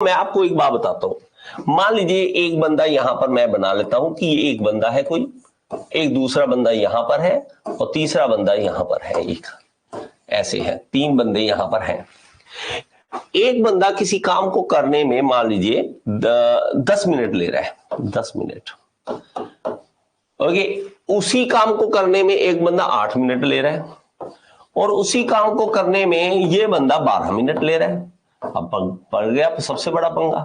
मैं आपको एक बात बताता हूं। मान लीजिए एक बंदा यहां पर मैं बना लेता हूं कि ये एक बंदा है कोई, एक दूसरा बंदा यहां पर है और तीसरा बंदा यहां पर है। एक ऐसे है, तीन बंदे यहां पर हैं। एक बंदा किसी काम को करने में मान लीजिए 10 मिनट ले रहा है, 10 मिनट। ओके, उसी काम को करने में एक बंदा 8 मिनट ले रहा है और उसी काम को करने में ये बंदा 12 मिनट ले रहा है। अब पड़ गया सबसे बड़ा पंगा।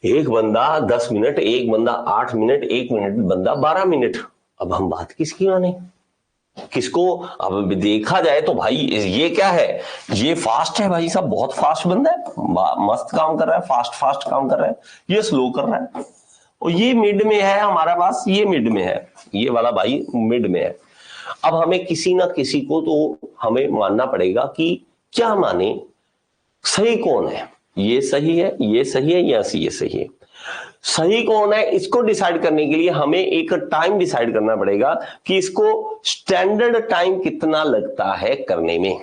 एक बंदा 10 मिनट, एक बंदा 8 मिनट, एक मिनट बंदा 12 मिनट। अब हम बात किसकी माने, किसको? अब देखा जाए तो भाई ये क्या है, ये फास्ट है भाई साहब, बहुत फास्ट बंदा है, मस्त काम कर रहा है, फास्ट फास्ट काम कर रहा है। ये स्लो कर रहा है और ये मिड में है हमारा पास, ये मिड में है, ये वाला भाई मिड में है। अब हमें किसी ना किसी को तो हमें मानना पड़ेगा कि क्या माने, सही कौन है, ये सही है, ये सही है या ये सही है। सही कौन है इसको डिसाइड करने के लिए हमें एक टाइम डिसाइड करना पड़ेगा कि इसको स्टैंडर्ड टाइम कितना लगता है करने में।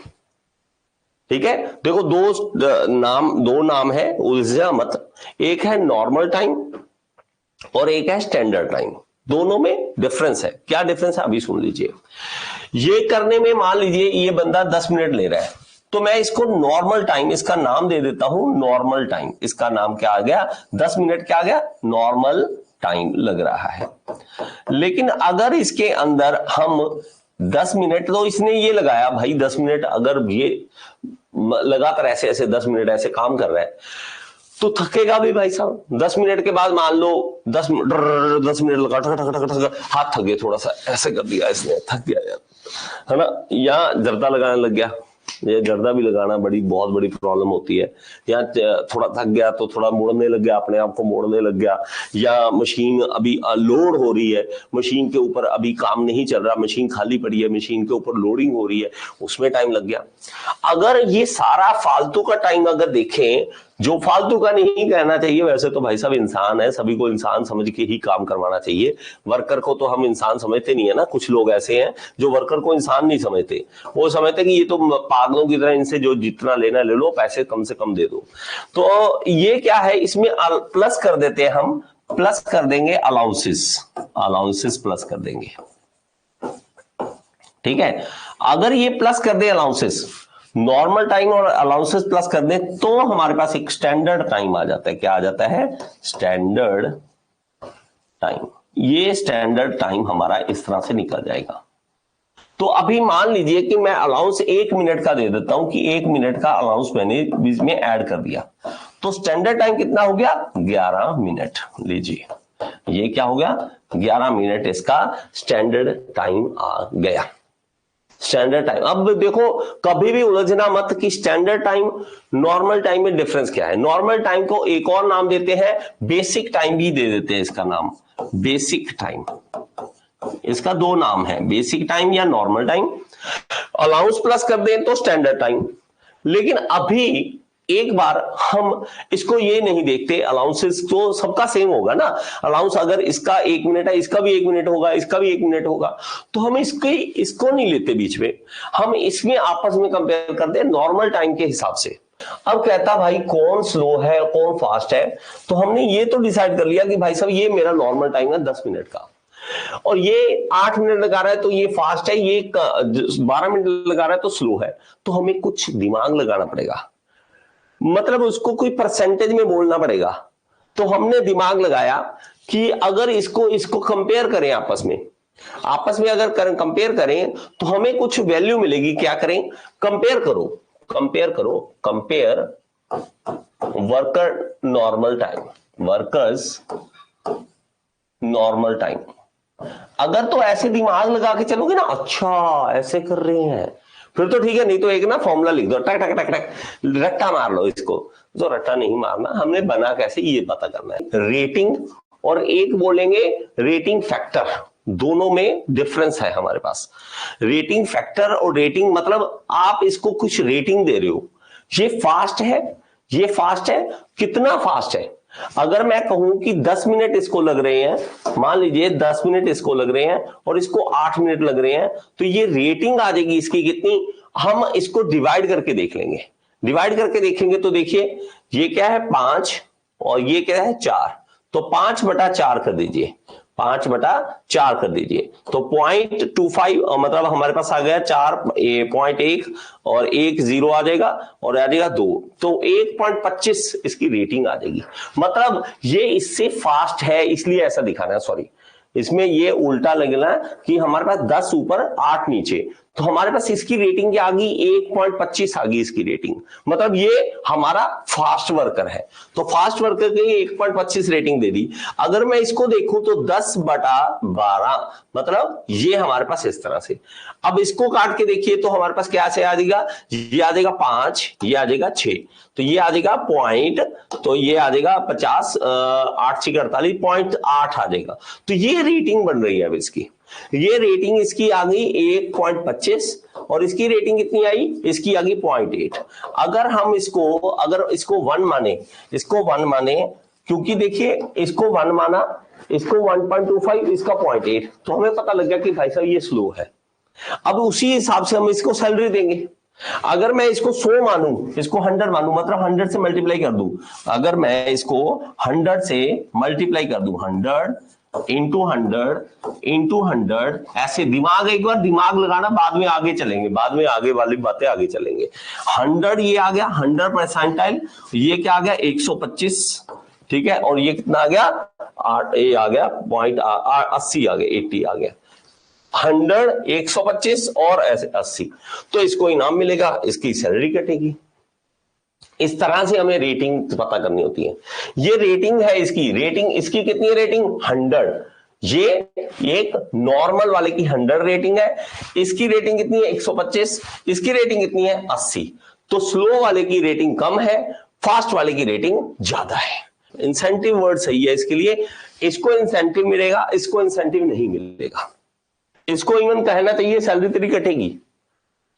ठीक है, देखो दो नाम है, उलझा मत। एक है नॉर्मल टाइम और एक है स्टैंडर्ड टाइम। दोनों में डिफरेंस है। क्या डिफरेंस है अभी सुन लीजिए। ये करने में मान लीजिए ये बंदा 10 मिनट ले रहा है, तो मैं इसको नॉर्मल टाइम, इसका नाम दे देता हूं नॉर्मल टाइम। इसका नाम क्या आ गया, 10 मिनट क्या आ गया, नॉर्मल टाइम लग रहा है। लेकिन अगर इसके अंदर हम 10 मिनट, तो इसने ये लगाया भाई 10 मिनट, अगर ये लगातार ऐसे ऐसे 10 मिनट ऐसे काम कर रहा है तो थकेगा भी भाई साहब। 10 मिनट के बाद मान लो 10 मिनट लगा, ठक ठक ठक ठक, हाथ थक गए, थोड़ा सा ऐसे कर दिया इसने, थक गया यार, है ना। या जर्दा लगाने लग गया, ये जर्दा भी लगाना बहुत बड़ी प्रॉब्लम होती है। या थोड़ा थक गया तो थोड़ा मुड़ने लग गया, अपने आप को मोड़ने लग गया। या मशीन अभी लोड हो रही है, मशीन के ऊपर अभी काम नहीं चल रहा, मशीन खाली पड़ी है, मशीन के ऊपर लोडिंग हो रही है, उसमें टाइम लग गया। अगर ये सारा फालतू का टाइम अगर देखें, जो फालतू का नहीं कहना चाहिए, वैसे तो भाई साहब इंसान है, सभी को इंसान समझ के ही काम करवाना चाहिए। वर्कर को तो हम इंसान समझते नहीं है ना। कुछ लोग ऐसे हैं जो वर्कर को इंसान नहीं समझते, वो समझते कि ये तो पागलों की तरह, इनसे जो जितना लेना ले लो, पैसे कम से कम दे दो। तो ये क्या है, इसमें प्लस कर देते हैं हम, प्लस कर देंगे अलाउंसेस प्लस कर देंगे। ठीक है, अगर ये प्लस कर दे अलाउंसेस, नॉर्मल टाइम और अलाउंसेस प्लस कर दे, तो हमारे पास एक स्टैंडर्ड टाइम आ जाता है। क्या आ जाता है, स्टैंडर्ड टाइम। ये स्टैंडर्ड टाइम हमारा इस तरह से निकल जाएगा। तो अभी मान लीजिए कि मैं अलाउंस 1 मिनट का दे देता हूं कि 1 मिनट का अलाउंस मैंने बीच में ऐड कर दिया, तो स्टैंडर्ड टाइम कितना हो गया, 11 मिनट। लीजिए, ये क्या हो गया, 11 मिनट इसका स्टैंडर्ड टाइम आ गया। Standard time. अब देखो, कभी भी उलझना मत कि स्टैंडर्ड टाइम नॉर्मल टाइम में डिफरेंस क्या है। नॉर्मल टाइम को एक और नाम देते हैं, बेसिक टाइम भी दे देते हैं इसका नाम, बेसिक टाइम। इसका दो नाम है, बेसिक टाइम या नॉर्मल टाइम। अलाउंस प्लस कर दें तो स्टैंडर्ड टाइम। लेकिन अभी एक बार हम इसको ये नहीं देखते, अलाउंसेस तो सबका सेम होगा ना। अलाउंस अगर इसका 1 मिनट है, इसका भी 1 मिनट होगा, इसका भी 1 मिनट होगा, तो हम इसको नहीं लेते बीच में, हम इसमें आपस में कंपेयर करते हैं नॉर्मल टाइम के हिसाब से। अब कहता भाई कौन स्लो है कौन फास्ट है, तो हमने ये तो डिसाइड कर लिया कि भाई साहब ये मेरा नॉर्मल टाइम है 10 मिनट का, और ये 8 मिनट लगा रहा है तो ये फास्ट है, ये 12 मिनट लगा रहा है तो स्लो है। तो हमें कुछ दिमाग लगाना पड़ेगा, मतलब उसको कोई परसेंटेज में बोलना पड़ेगा। तो हमने दिमाग लगाया कि अगर इसको कंपेयर करें आपस में अगर कंपेयर करें तो हमें कुछ वैल्यू मिलेगी। क्या करें, कंपेयर करो compare worker normal time, workers normal time. अगर तो ऐसे दिमाग लगा के चलोगे ना, अच्छा ऐसे कर रहे हैं, फिर तो ठीक है, नहीं तो एक ना फॉर्मूला लिख दो, टक टक टक टक, रट्टा मार लो इसको। तो रट्टा नहीं मारना, हमने बना कैसे ये पता करना है। रेटिंग और एक बोलेंगे रेटिंग फैक्टर, दोनों में डिफरेंस है हमारे पास। रेटिंग फैक्टर और रेटिंग मतलब आप इसको कुछ रेटिंग दे रहे हो, ये फास्ट है, ये फास्ट है, कितना फास्ट है। अगर मैं कहूं कि 10 मिनट इसको लग रहे हैं, मान लीजिए 10 मिनट इसको लग रहे हैं और इसको 8 मिनट लग रहे हैं, तो ये रेटिंग आ जाएगी इसकी कितनी, हम इसको डिवाइड करके देख लेंगे। डिवाइड करके देखेंगे तो देखिए ये क्या है 5 और ये क्या है 4, तो 5/4 कर दीजिए, 5/4 कर दीजिए, तो 0.25 मतलब हमारे पास आ गया 4.1 और 1 0 आ जाएगा और आ जाएगा 2, तो 1.25 इसकी रेटिंग आ जाएगी। मतलब ये इससे फास्ट है इसलिए ऐसा दिखाना है, सॉरी इसमें ये उल्टा लगना कि हमारे पास 10 ऊपर 8 नीचे, तो हमारे पास इसकी रेटिंग क्या आ गई 1.25 आ गई इसकी रेटिंग, मतलब ये हमारा फास्ट वर्कर है, तो फास्ट वर्कर के लिए 1.25 रेटिंग दे दी। अगर मैं इसको देखूं तो 10/12 मतलब ये हमारे पास इस तरह से। अब इसको काट के देखिए तो हमारे पास क्या से आ जाएगा, ये आ जाएगा 5, ये आ जाएगा 6, तो ये आ जाएगा पॉइंट, तो ये आ जाएगा 50 8 6 48 0.8 आ जाएगा, तो ये रेटिंग बन रही है अब इसकी, ये रेटिंग इसकी आ गई 1.25 और इसकी रेटिंग कितनी आई, इसकी आ गई 0.8। अगर हम इसको 1 माने, इसको 1 माने, क्योंकि देखिए इसको 1 माना, इसको 1.25, इसका 0.8, तो हमें पता लग गया कि भाई साहब ये स्लो है। अब उसी हिसाब से हम इसको सैलरी देंगे। अगर मैं इसको 100 मानूं, इसको 100 मानूं, मतलब 100 से मल्टीप्लाई कर दूं, अगर मैं इसको 100 से मल्टीप्लाई कर दूं, 100 इंटू 100 ऐसे दिमाग, एक बार दिमाग लगाना, बाद में आगे चलेंगे, बाद में आगे वाली बातें आगे चलेंगे। 100 ये आ गया 100 परसेंटाइल, ये क्या आ गया 125, ठीक है, और ये कितना आ गया 8, ये आ गया 80 आ गया, 80 आ गया, 100 125 और ऐसे 80, तो इसको इनाम मिलेगा, इसकी सैलरी कटेगी। इस तरह से हमें रेटिंग पता करनी होती है। ये रेटिंग है इसकी, रेटिंग इसकी कितनी है रेटिंग 100, ये एक नॉर्मल वाले की 100 रेटिंग है, इसकी रेटिंग कितनी है 125, इसकी रेटिंग कितनी है 80, तो स्लो वाले की रेटिंग कम है, फास्ट वाले की रेटिंग ज्यादा है। इंसेंटिव वर्ड सही है इसके लिए, इसको इंसेंटिव मिलेगा, इसको इंसेंटिव नहीं मिलेगा, इसको इवन कहना चाहिए सैलरी तेरी कटेगी,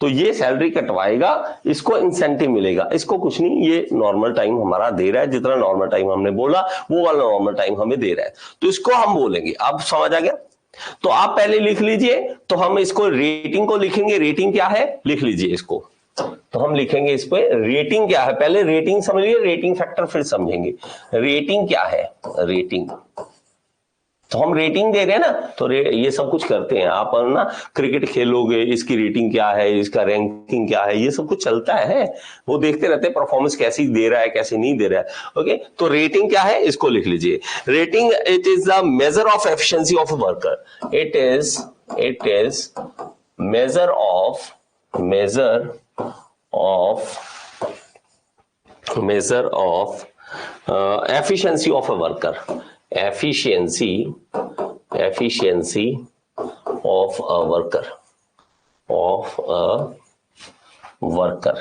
तो ये सैलरी कटवाएगा, इसको इंसेंटिव मिलेगा, इसको कुछ नहीं, ये नॉर्मल टाइम हमारा दे रहा है, जितना नॉर्मल टाइम हमने बोला वो वाला नॉर्मल टाइम हमें दे रहा है, तो इसको हम बोलेंगे। अब समझ आ गया, तो आप पहले लिख लीजिए, तो हम इसको रेटिंग को लिखेंगे, रेटिंग क्या है लिख लीजिए इसको, तो हम लिखेंगे इस पे रेटिंग क्या है, पहले रेटिंग समझिए, रेटिंग फैक्टर फिर समझेंगे। रेटिंग क्या है, रेटिंग तो हम रेटिंग दे रहे हैं ना, तो ये सब कुछ करते हैं आप ना, क्रिकेट खेलोगे इसकी रेटिंग क्या है, इसका रैंकिंग क्या है, ये सब कुछ चलता है, वो देखते रहते हैं परफॉर्मेंस कैसी दे रहा है कैसे नहीं दे रहा है। ओके, तो रेटिंग क्या है इसको लिख लीजिए। Rating it is the measure of efficiency of a worker, it is measure of efficiency of a worker, efficiency of a worker,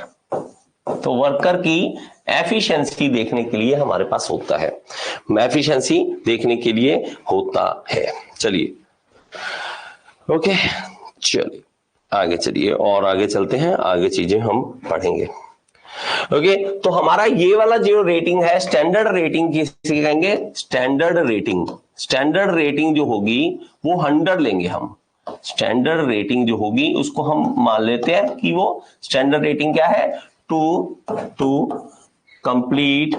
तो वर्कर की एफिशिएंसी देखने के लिए हमारे पास होता है, एफिशिएंसी देखने के लिए होता है। चलिए ओके, चलिए आगे चलिए और आगे चलते हैं, आगे चीजें हम पढ़ेंगे। ओके, तो हमारा ये वाला जो रेटिंग है, स्टैंडर्ड रेटिंग किसी कहेंगे, स्टैंडर्ड रेटिंग जो होगी वो 100 लेंगे हम, स्टैंडर्ड रेटिंग जो होगी उसको हम मान लेते हैं कि वो स्टैंडर्ड रेटिंग क्या है, to complete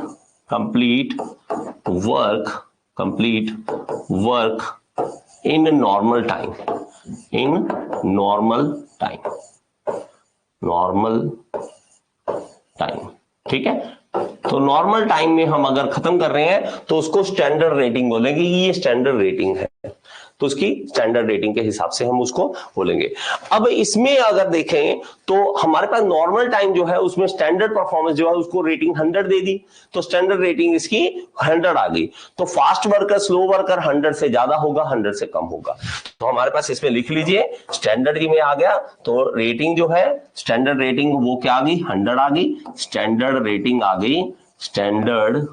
work in normal time, ठीक है। तो नॉर्मल टाइम में हम अगर खत्म कर रहे हैं तो उसको स्टैंडर्ड रेटिंग बोलेंगे, ये स्टैंडर्ड रेटिंग है, तो उसकी स्टैंडर्ड रेटिंग के हिसाब से हम उसको बोलेंगे। अब इसमें अगर देखें तो हमारे पास नॉर्मल टाइम जो है उसमें स्टैंडर्ड परफॉर्मेंस जो है उसको रेटिंग 100 दे दी, तो स्टैंडर्ड रेटिंग इसकी 100 आ गई। तो फास्ट वर्कर स्लो वर्कर 100 से ज्यादा होगा, 100 से कम होगा, तो हमारे पास इसमें लिख लीजिए स्टैंडर्ड में आ गया, तो रेटिंग जो है स्टैंडर्ड रेटिंग वो क्या आ गई 100 आ गई, स्टैंडर्ड रेटिंग आ गई, स्टैंडर्ड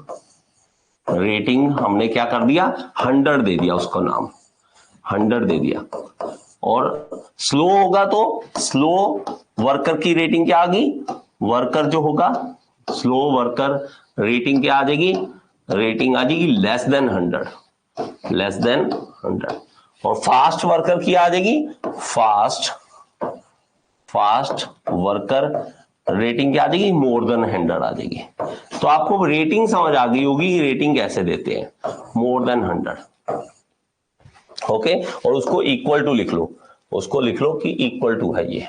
रेटिंग हमने क्या कर दिया 100 दे दिया, उसको नाम 100 दे दिया। और स्लो होगा तो स्लो वर्कर की रेटिंग क्या आ गई, वर्कर जो होगा स्लो वर्कर रेटिंग क्या आ जाएगी, रेटिंग आ जाएगी लेस देन 100। और फास्ट वर्कर की आ जाएगी फास्ट वर्कर रेटिंग क्या आ जाएगी, मोर देन 100 आ जाएगी। तो आपको रेटिंग समझ आ गई होगी कि रेटिंग कैसे देते हैं, मोर देन 100। ओके, और उसको इक्वल टू लिख लो, उसको लिख लो कि इक्वल टू है ये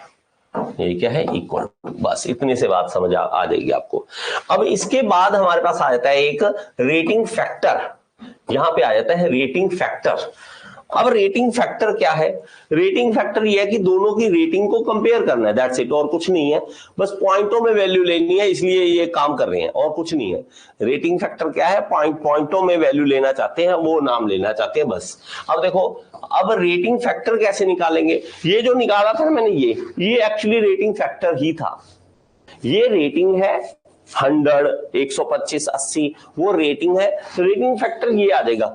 क्या है, इक्वल टू। बस इतने से बात समझ आ जाएगी आपको। अब इसके बाद हमारे पास आ जाता है एक रेटिंग फैक्टर, यहां पे आ जाता है रेटिंग फैक्टर। अब रेटिंग फैक्टर क्या है, रेटिंग फैक्टर ये है कि दोनों की रेटिंग को कंपेयर करना है, दैट्स इट, और कुछ नहीं है, बस पॉइंटों में वैल्यू लेनी है, इसलिए ये काम कर रहे हैं, और कुछ नहीं है। रेटिंग फैक्टर क्या है, पॉइंटों में वैल्यू लेना चाहते हैं, वो नाम लेना चाहते हैं बस। अब देखो, अब रेटिंग फैक्टर कैसे निकालेंगे, ये जो निकाला था ना मैंने, ये एक्चुअली रेटिंग फैक्टर ही था। ये रेटिंग है 100, 125, 80, वो रेटिंग है, रेटिंग फैक्टर ये आ जाएगा,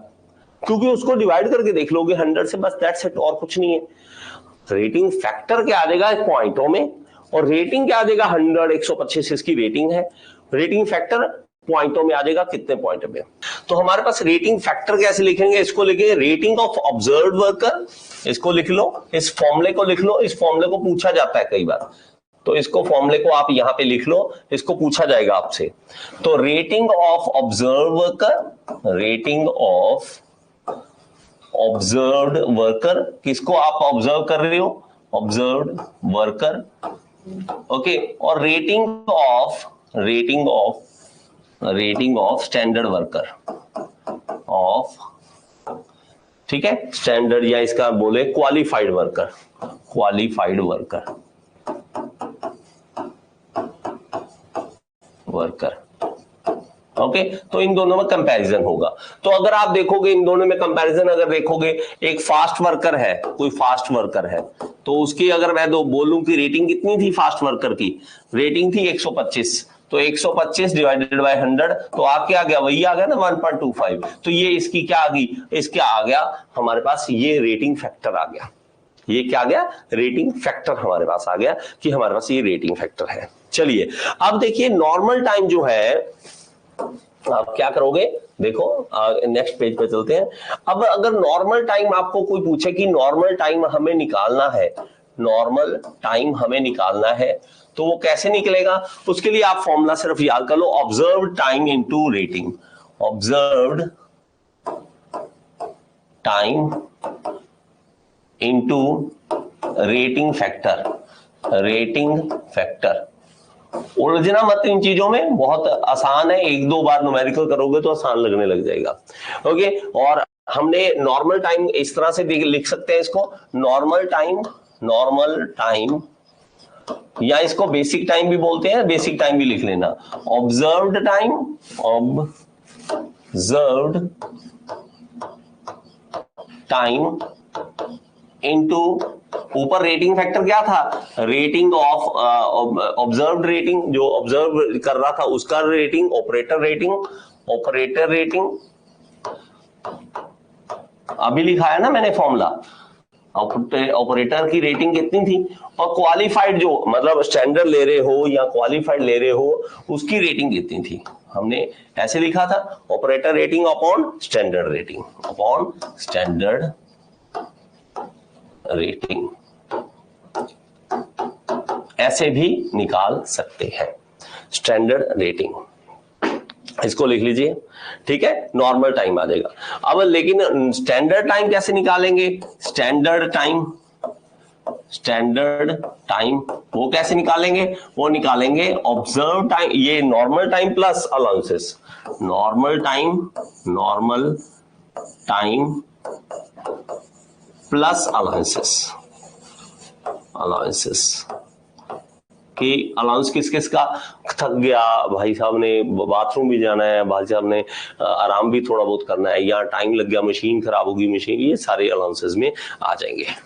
क्योंकि उसको डिवाइड करके देख लोगे 100 से, बस दैट्स इट, और कुछ नहीं है। रेटिंग फैक्टर क्या आ जाएगा पॉइंटों में, और रेटिंग क्या आ जाएगा 100, 125 इसकी रेटिंग है, रेटिंग फैक्टर पॉइंटों में आ जाएगा कितने पॉइंट में। तो हमारे पास रेटिंग फैक्टर कैसे लिखेंगे, इसको लिखेंगे रेटिंग ऑफ ऑब्जर्व्ड वर्कर, इसको लिख लो, इस फॉर्मूले को लिख लो, इस फॉर्मूले को पूछा जाता है कई बार, तो इसको फॉर्मूले को आप यहां पे लिख लो, इसको पूछा जाएगा आपसे। तो rating of observed worker, rating of observed worker, किसको आप ऑब्जर्व कर रहे हो, ऑब्जर्व्ड वर्कर, ओके, और rating of standard worker, of, ठीक है, स्टैंडर्ड, या इसका बोले क्वालिफाइड वर्कर, ओके। तो इन दोनों में कंपैरिजन होगा। तो अगर आप देखोगे इन दोनों में कंपैरिजन अगर देखोगे, एक फास्ट वर्कर है, कोई फास्ट वर्कर है, तो उसकी अगर मैं बोलूं कि रेटिंग कितनी थी फास्ट वर्कर की, रेटिंग थी 125, तो 125 डिवाइडेड बाय 100, तो आपके आ गया, वही आ गया ना 1.25, तो ये इसकी क्या आ गई, इसके आ गया हमारे पास ये रेटिंग फैक्टर आ गया। ये क्या आ गया, रेटिंग फैक्टर हमारे पास आ गया कि हमारे पास ये रेटिंग फैक्टर है। चलिए अब देखिए नॉर्मल टाइम जो है, आप क्या करोगे, देखो नेक्स्ट पेज पे चलते हैं। अब अगर नॉर्मल टाइम आपको कोई पूछे कि नॉर्मल टाइम हमें निकालना है, नॉर्मल टाइम हमें निकालना है, तो वो कैसे निकलेगा, उसके लिए आप फॉर्मूला सिर्फ याद कर लो, observed time into rating, observed time into rating factor. उलझना मत इन चीजों में, बहुत आसान है, एक दो बार न्यूमेरिकल करोगे तो आसान लगने लग जाएगा। ओके, और हमने नॉर्मल टाइम इस तरह से लिख सकते हैं इसको, नॉर्मल टाइम, या इसको बेसिक टाइम भी बोलते हैं, बेसिक टाइम भी लिख लेना, ऑब्जर्व्ड टाइम इनटू, ऊपर रेटिंग फैक्टर क्या था, रेटिंग ऑफ ऑब्जर्व्ड रेटिंग, जो ऑब्जर्व कर रहा था उसका रेटिंग, ऑपरेटर रेटिंग अभी लिखा है ना मैंने फॉर्मूला, ऑपरेटर की रेटिंग कितनी थी, और क्वालिफाइड जो मतलब स्टैंडर्ड ले रहे हो या क्वालिफाइड ले रहे हो उसकी रेटिंग कितनी थी, हमने ऐसे लिखा था, operator rating upon standard rating, ऐसे भी निकाल सकते हैं स्टैंडर्ड रेटिंग, इसको लिख लीजिए, ठीक है, नॉर्मल टाइम आ जाएगा। अब लेकिन स्टैंडर्ड टाइम कैसे निकालेंगे, स्टैंडर्ड टाइम वो कैसे निकालेंगे, वो निकालेंगे ऑब्जर्व टाइम, ये normal time plus allowances, normal time plus allowances कि अलाउंस किस किस का, थक गया भाई साहब ने, बाथरूम भी जाना है, भाई साहब ने आराम भी थोड़ा बहुत करना है, या टाइम लग गया, मशीन खराब होगी, ये सारे अलाउंसेस में आ जाएंगे।